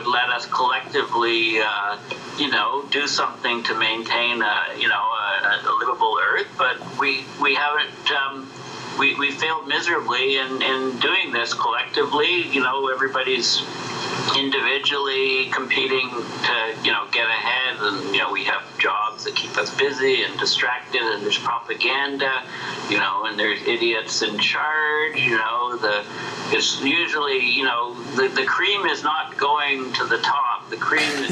let us collectively, do something to maintain, a livable Earth, but we haven't. We failed miserably in doing this collectively. Everybody's individually competing to, get ahead, and, we have jobs that keep us busy and distracted, and there's propaganda, and there's idiots in charge, it's usually, the cream is not going to the top. The cream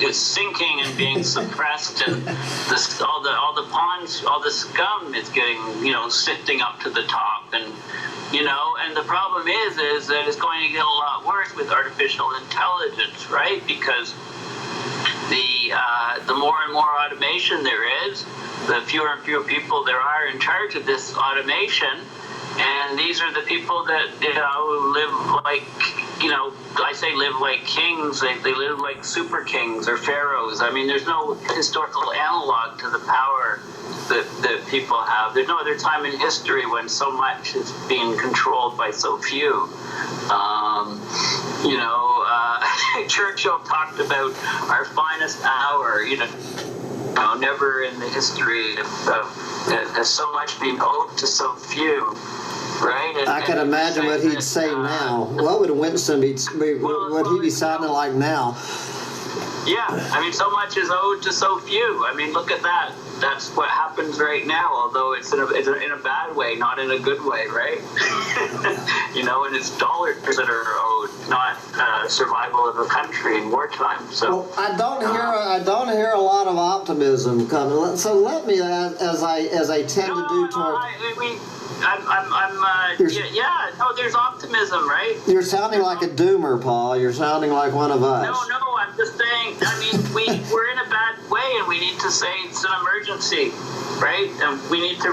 is sinking and being suppressed, and all the ponds, all the scum is getting, sifting up to the top, and the problem is that it's going to get a lot worse with artificial intelligence, right? Because the more and more automation there is, the fewer and fewer people there are in charge of this automation. And these are the people that, live like, I say live like kings. They live like super kings or pharaohs. I mean, there's no historical analog to the power that people have. There's no other time in history when so much is being controlled by so few. Churchill talked about our finest hour, never in the history has so much been owed to so few. Right? I can imagine what he'd say now. What would Winston be sounding like now? Yeah, I mean, so much is owed to so few. I mean, look at that. That's what happens right now, although it's in a bad way, not in a good way, right? And it's dollars that are owed, not survival of a country in wartime. So well, I don't hear a lot of optimism coming. So let me, as I tend to do toward. There's optimism, right? You're sounding like a doomer, Paul. You're sounding like one of us. No, I'm just saying, we're in a bad way, and we need to say it's an emergency, right? And we need to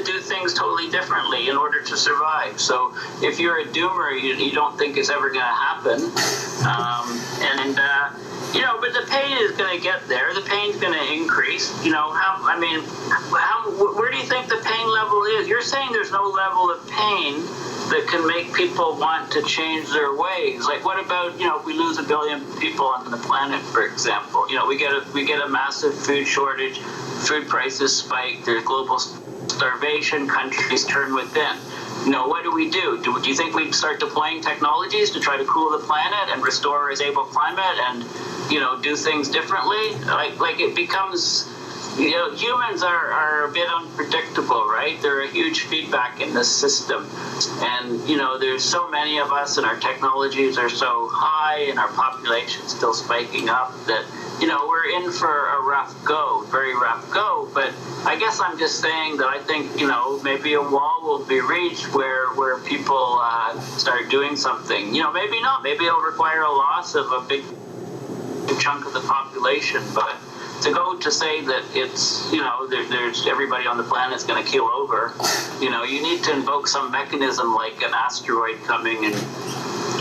do things totally differently in order to survive. So if you're a doomer, you don't think it's ever going to happen. But the pain is going to get there. The pain's going to increase. Where do you think the pain level is? You're saying there's no level of pain that can make people want to change their ways. Like, what about, if we lose 1 billion people on the planet, for example? We get a massive food shortage, food prices spike, there's global starvation, countries turn within. What do we do? Do you think we'd start deploying technologies to try to cool the planet and restore a stable climate and, do things differently? Like it becomes, humans are a bit unpredictable, right? They're a huge feedback in this system. And, there's so many of us and our technologies are so high and our population's still spiking up that, we're in for a rough go, very rough go. But I guess I'm just saying that I think, maybe a wall will be reached where people start doing something. Maybe not. Maybe it'll require a loss of a big chunk of the population. But to go to say that it's, there's everybody on the planet is going to keel over, you need to invoke some mechanism like an asteroid coming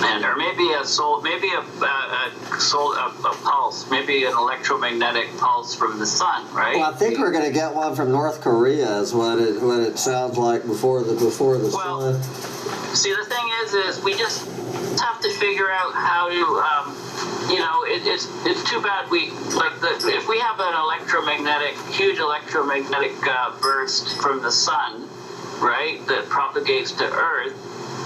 or maybe a pulse, maybe an electromagnetic pulse from the sun, right? Well, I think we're going to get one from North Korea, is what it sounds like before the sun. See, the thing is we just have to figure out how to. It's too bad if we have an huge electromagnetic burst from the sun, right, that propagates to Earth.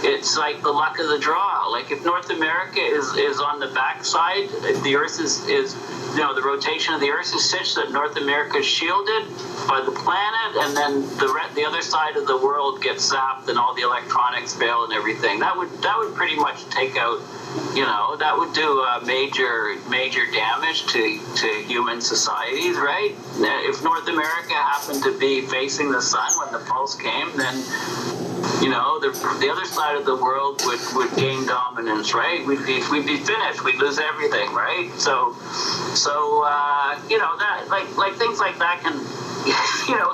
it's like the luck of the draw. Like if North America is on the backside, the Earth is the rotation of the Earth is such that North America is shielded by the planet, and then the other side of the world gets zapped, and all the electronics fail and everything. That would pretty much take out. That would do major damage to human societies, right? If North America happened to be facing the sun when the pulse came, then the other side of the world would gain dominance, right? We'd be finished. We'd lose everything, right? So that like things like that can.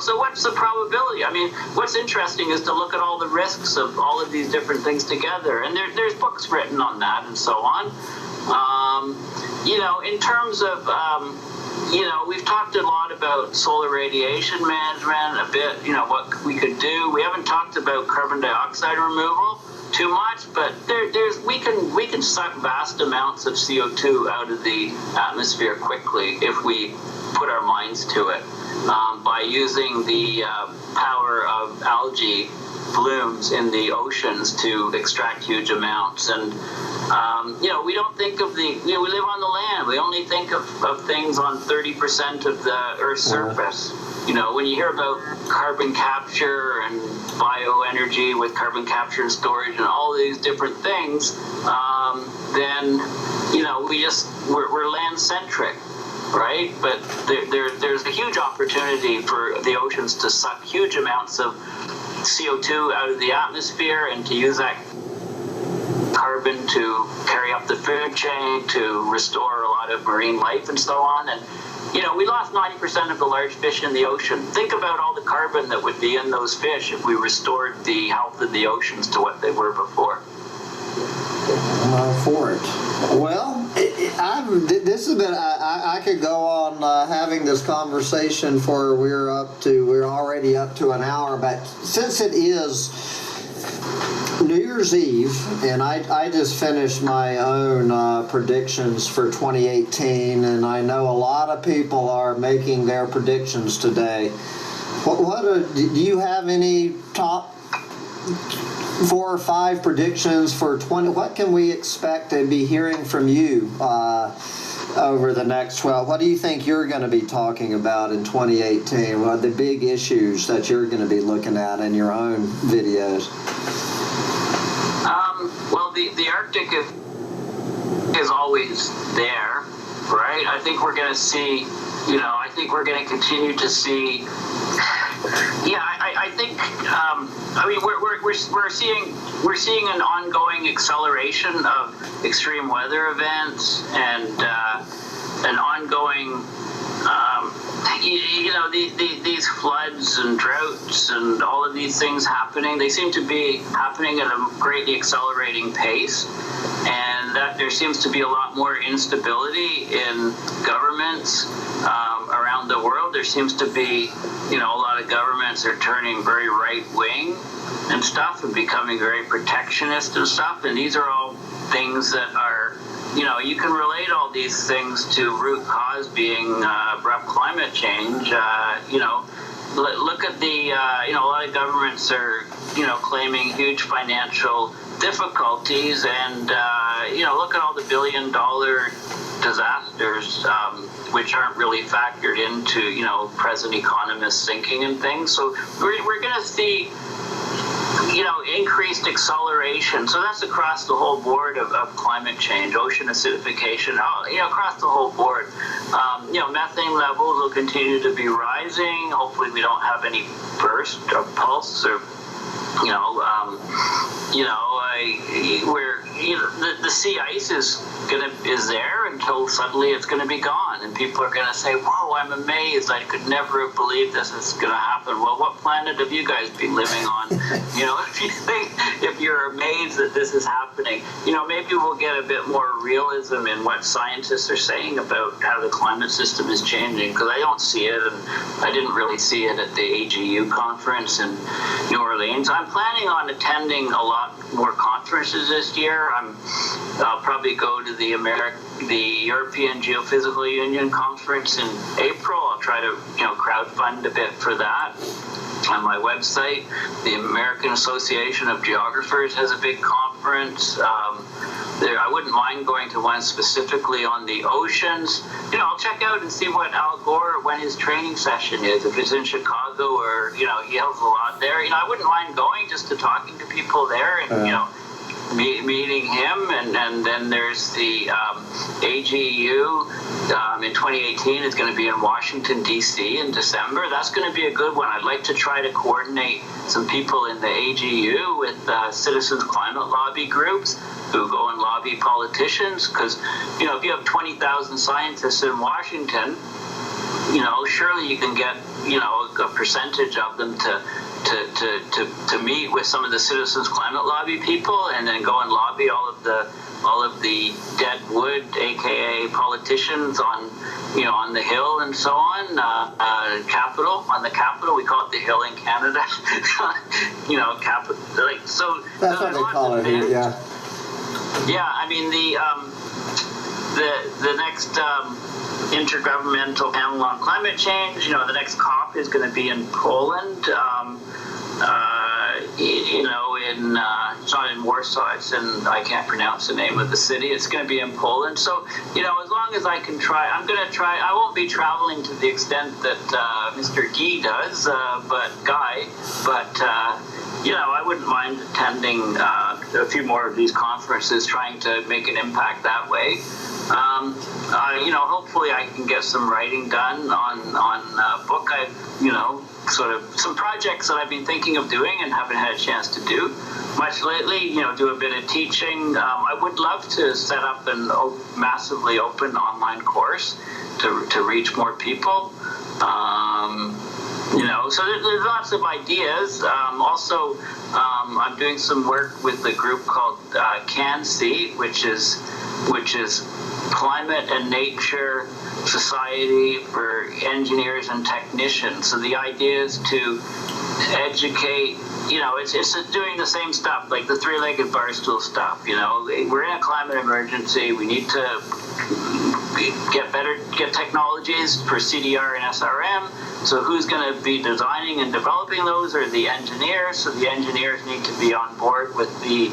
So what's the probability? I mean, what's interesting is to look at all the risks of all of these different things together. And there's books written on that and so on. In terms of, we've talked a lot about solar radiation management, a bit, what we could do. We haven't talked about carbon dioxide removal too much, but we can suck vast amounts of CO2 out of the atmosphere quickly if we put our minds to it. By using the power of algae blooms in the oceans to extract huge amounts. And, we don't think of we live on the land. We only think of things on 30% of the Earth's surface. When you hear about carbon capture and bioenergy with carbon capture and storage and all these different things, then, we're land-centric. Right, but there's a huge opportunity for the oceans to suck huge amounts of CO2 out of the atmosphere and to use that carbon to carry up the food chain, to restore a lot of marine life and so on. And, we lost 90% of the large fish in the ocean. Think about all the carbon that would be in those fish if we restored the health of the oceans to what they were before. For it. Well, this has been. I could go on having this conversation for we're already up to an hour, but since it is New Year's Eve, and I just finished my own predictions for 2018, and I know a lot of people are making their predictions today. Do you have any top 4 or 5 predictions for 20? What can we expect to be hearing from you over the next 12? What do you think you're going to be talking about in 2018? What are the big issues that you're going to be looking at in your own videos? Well, the Arctic is always there, right? I think we're going to see. I think we're going to continue to see. Yeah, I think. We're seeing an ongoing acceleration of extreme weather events and an ongoing. These floods and droughts and all of these things happening. They seem to be happening at a greatly accelerating pace, and that there seems to be a lot more instability in governments around the world. There seems to be, a lot of governments are turning very right-wing and stuff and becoming very protectionist and stuff, and these are all things that are, you can relate all these things to root cause being abrupt climate change. Look at the, a lot of governments are, claiming huge financial difficulties, and, look at all the billion-dollar disasters, which aren't really factored into, present economists' thinking and things. So we're going to see, increased acceleration. So that's across the whole board of climate change, ocean acidification, across the whole board. Methane levels will continue to be rising. Hopefully we don't have any burst or pulse or, the sea ice is there until suddenly it's going to be gone, and people are going to say, "Whoa, I'm amazed! I could never have believed this is going to happen." Well, what planet have you guys been living on? If you're amazed that this is happening, maybe we'll get a bit more realism in what scientists are saying about how the climate system is changing, because I don't see it, and I didn't really see it at the AGU conference in New Orleans. I'm planning on attending a lot more conferences this year. I'll probably go to the European Geophysical Union conference in April. I'll try to crowdfund a bit for that. on my website. The American Association of Geographers has a big conference. I wouldn't mind going to one specifically on the oceans. I'll check out and see what Al Gore, when his training session is, if it's in Chicago or, he has a lot there. I wouldn't mind going just to talking to people there and, meeting him. And then there's the AGU in 2018 is going to be in Washington, D.C. in December. That's going to be a good one. I'd like to try to coordinate some people in the AGU with citizens climate lobby groups who go and lobby politicians, because if you have 20,000 scientists in Washington, surely you can get a percentage of them to meet with some of the citizens climate lobby people, and then go and lobby all of the dead wood, aka politicians on the Hill and so on. On the Capitol, we call it the Hill in Canada. Capitol, so that's what they call it here. Yeah. Yeah, I mean the next intergovernmental panel on climate change. The next COP is going to be in Poland. It's not in Warsaw. It's in, I can't pronounce the name of the city. It's going to be in Poland. So as long as I can try, I'm going to try. I won't be traveling to the extent that Mr. Guy, but I wouldn't mind attending a few more of these conferences, trying to make an impact that way. Hopefully I can get some writing done on a book. Sort of some projects that I've been thinking of doing and haven't had a chance to do much lately. Do a bit of teaching. I would love to set up an massively open online course to reach more people. So there's lots of ideas. Also, I'm doing some work with a group called CANSEE, which is Climate and Nature Society for Engineers and Technicians. So the idea is to educate. It's doing the same stuff, like the three-legged barstool stuff. We're in a climate emergency. We need to get technologies for CDR and SRM. So who's going to be designing and developing those are the engineers. So the engineers need to be on board with the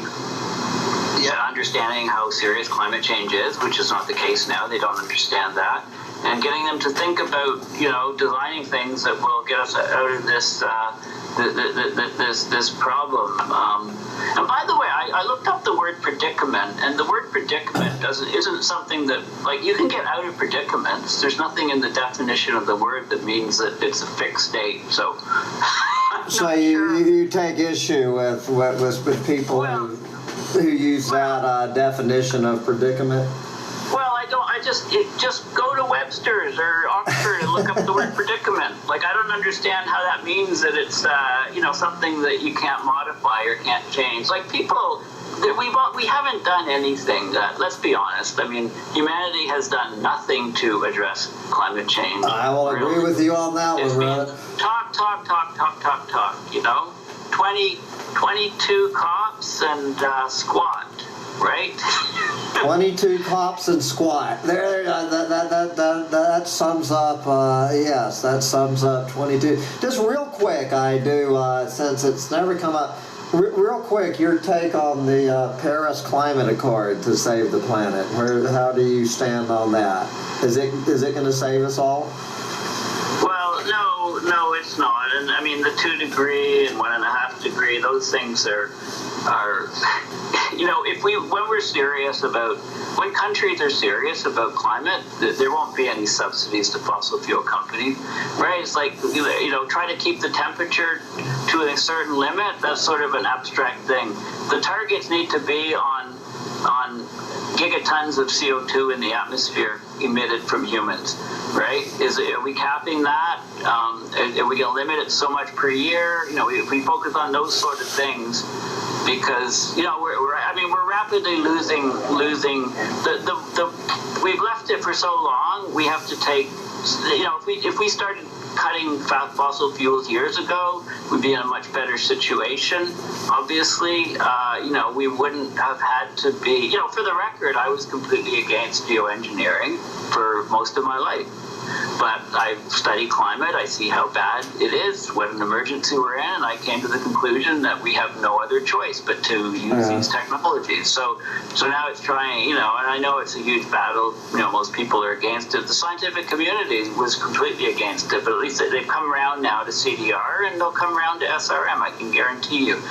understanding how serious climate change is, which is not the case now. They don't understand that. And getting them to think about, designing things that will get us out of this this problem. And by the way, I looked up the word predicament, and the word predicament isn't something that, you can get out of predicaments. There's nothing in the definition of the word that means that it's a fixed state. So, so you take issue with people who use that definition of predicament? Well, just go to Webster's or Oxford and look up the word predicament. I don't understand how that means that it's something that you can't modify or can't change. People that we haven't done anything. Let's be honest. I mean, humanity has done nothing to address climate change. I will agree with you on that one, brother. Talk. 22 cops and squat, right? 22 cops and squat. There, that sums up. Yes, that sums up 22. Just real quick, I do since it's never come up. Real quick, your take on the Paris Climate Accord to save the planet. How do you stand on that? Is it going to save us all? Well, no, it's not. And I mean, the 2 degree and 1.5 degree, those things are when countries are serious about climate, there won't be any subsidies to fossil fuel companies, right? It's try to keep the temperature to a certain limit. That's sort of an abstract thing. The targets need to be on gigatons of CO2 in the atmosphere emitted from humans, right? Are we capping that? Are we going to limit it so much per year? If we focus on those sort of things, because we're rapidly losing we've left it for so long. We have to take, if we started cutting fossil fuels years ago, we'd be in a much better situation. Obviously, we wouldn't have had to be, for the record, I was completely against geoengineering for most of my life. But I study climate. I see how bad it is, what an emergency we're in, and I came to the conclusion that we have no other choice but to use these technologies. So now it's trying, and I know it's a huge battle. Most people are against it. The scientific community was completely against it, but at least they've come around now to CDR, and they'll come around to SRM. I can guarantee you.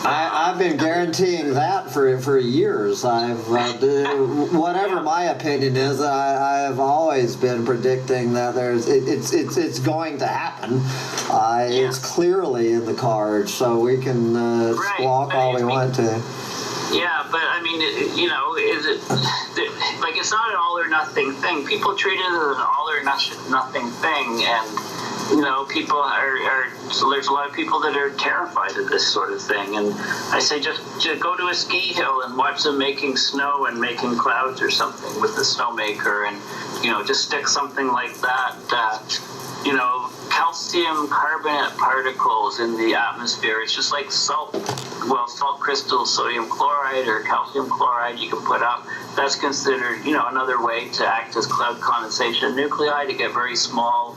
I've been guaranteeing that for years. I've whatever my opinion is, I've always been predicting that it's going to happen. It's clearly in the cards, so we can squawk all we want to. Yeah, but I mean, is it like it's not an all or nothing thing? People treat it as an all or nothing thing, and people are so there's a lot of people that are terrified of this sort of thing. And I say just go to a ski hill and watch them making snow and making clouds or something with the snowmaker, and just stick something like that. Calcium carbonate particles in the atmosphere. It's just like salt crystals, sodium chloride or calcium chloride you can put up. That's considered, another way to act as cloud condensation nuclei to get very small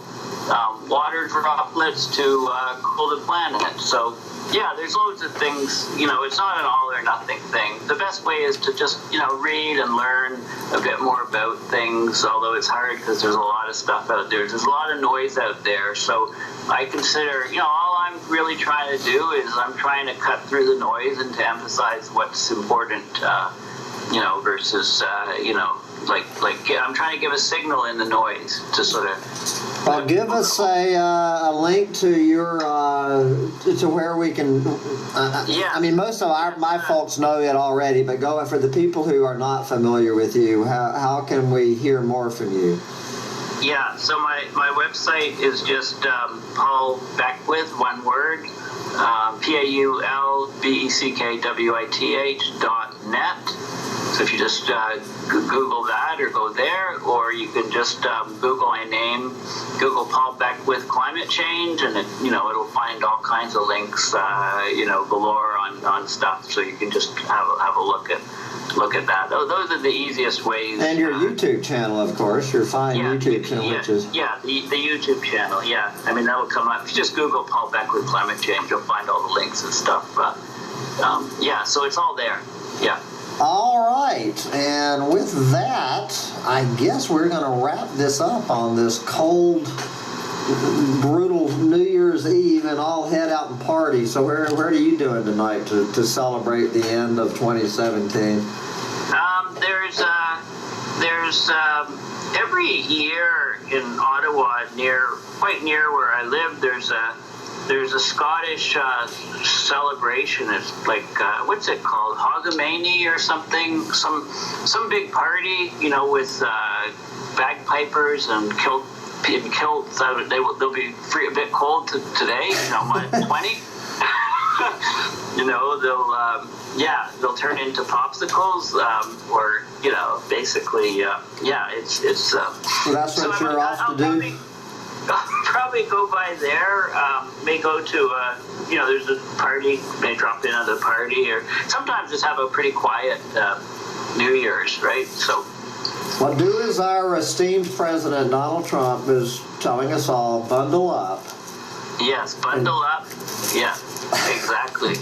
water droplets to cool the planet. So, yeah, there's loads of things. It's not an all or nothing thing. The best way is to just, read and learn a bit more about things, although it's hard because there's a lot of stuff out there. There's a lot of noise out there. So I consider, all I'm really trying to do is I'm trying to cut through the noise and to emphasize what's important, versus, like I'm trying to give a signal in the noise to sort of. Well, give us a link to your to where we can. I mean, most of my folks know it already, but go for the people who are not familiar with you. How can we hear more from you? Yeah, so my website is just Paul Beckwith, one word, PaulBeckwith.net. So if you just Google that or go there, or you can just Google my name, Google Paul Beckwith climate change, and it'll find all kinds of links, galore on stuff. So you can just have a look at that. Those are the easiest ways. And your YouTube channel, of course, your fine YouTube channel, the YouTube channel. Yeah, I mean that will come up. If you just Google Paul Beckwith climate change, you'll find all the links and stuff. So it's all there. Yeah. All right, and with that, I guess we're going to wrap this up on this cold, brutal New Year's Eve, and all head out and party. So where are you doing tonight to celebrate the end of 2017? There's every year in Ottawa, quite near where I live, there's a Scottish celebration. It's like what's it called, Hambone or something? Some big party, with bagpipers and kilts. They'll be free, a bit cold today. -20. They'll turn into popsicles, or basically, it's. So that's what you're off to do. I'll probably go by there. May go to there's a party. May drop in at the party, or sometimes just have a pretty quiet New Year's, right? So. What do is our esteemed President Donald Trump is telling us all: bundle up. Yes, bundle up. Yeah, exactly.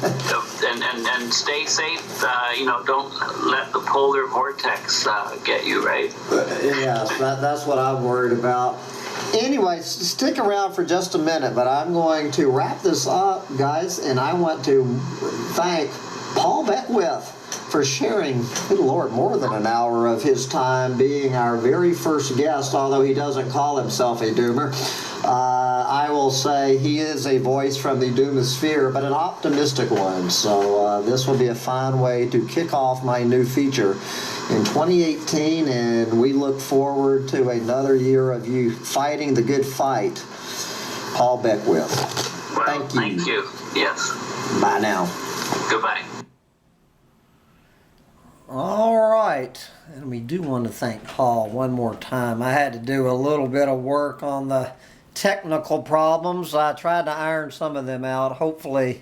and stay safe. Don't let the polar vortex get you, right? Yes, that's what I'm worried about. Anyway, stick around for just a minute, but I'm going to wrap this up, guys, and I want to thank Paul Beckwith for sharing, good Lord, more than an hour of his time being our very first guest, although he doesn't call himself a doomer. I will say he is a voice from the Doomosphere, but an optimistic one. So this will be a fine way to kick off my new feature in 2018, and we look forward to another year of you fighting the good fight. Paul Beckwith. Well, thank you. Thank you. Yes. Bye now. Goodbye. All right, and we do want to thank Paul one more time. I had to do a little bit of work on the technical problems. I tried to iron some of them out. Hopefully,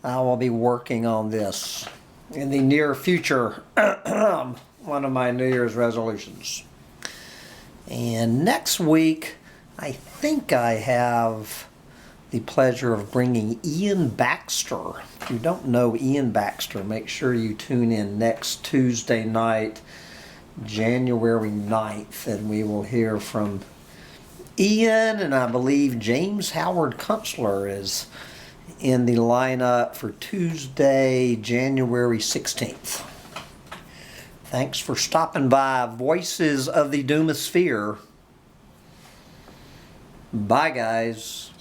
I will be working on this in the near future. One of my New Year's resolutions. And next week, I think I have the pleasure of bringing Ian Baxter. If you don't know Ian Baxter, make sure you tune in next Tuesday night, January 9th, and we will hear from Ian, and I believe James Howard Kunstler is in the lineup for Tuesday, January 16th. Thanks for stopping by. Voices of the Doomosphere. Bye, guys.